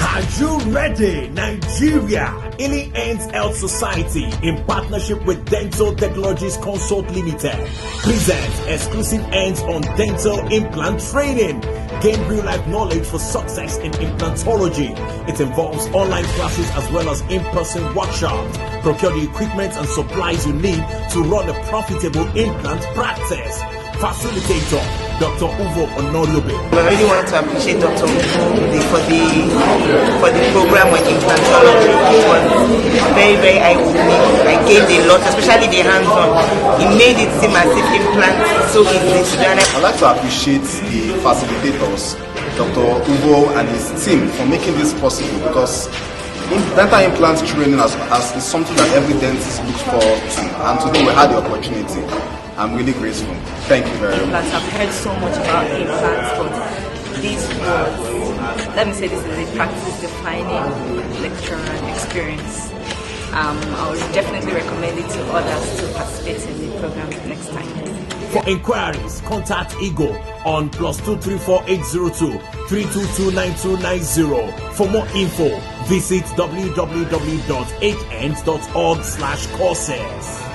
Are you ready, Nigeria? Ili Ends Health Society, in partnership with Dental Technologies Consort Limited, presents exclusive ends on dental implant training. Gain real-life knowledge for success in implantology. It involves online classes as well as in-person workshops. Procure the equipment and supplies you need to run a profitable implant practice. Facilitator, Dr. Uvo Onoriobe. I really want to appreciate Dr. Uvo for the program on implantology. It was very, very eye-opening. I gained a lot, especially the hands-on. It made it seem as if implants so easy to do. I'd like to appreciate the facilitators, Dr. Uvo and his team, for making this possible, because dental implant training is something that every dentist looks forward to, and today we had the opportunity. I'm really grateful. Thank you very much. I've heard so much about implants, but this was, let me say, this is a practice-defining lecture and experience. I would definitely recommend it to others to participate in the program next time. For inquiries, contact Ego on +234 802 322 9290. For more info, visit www.8ends.org/courses.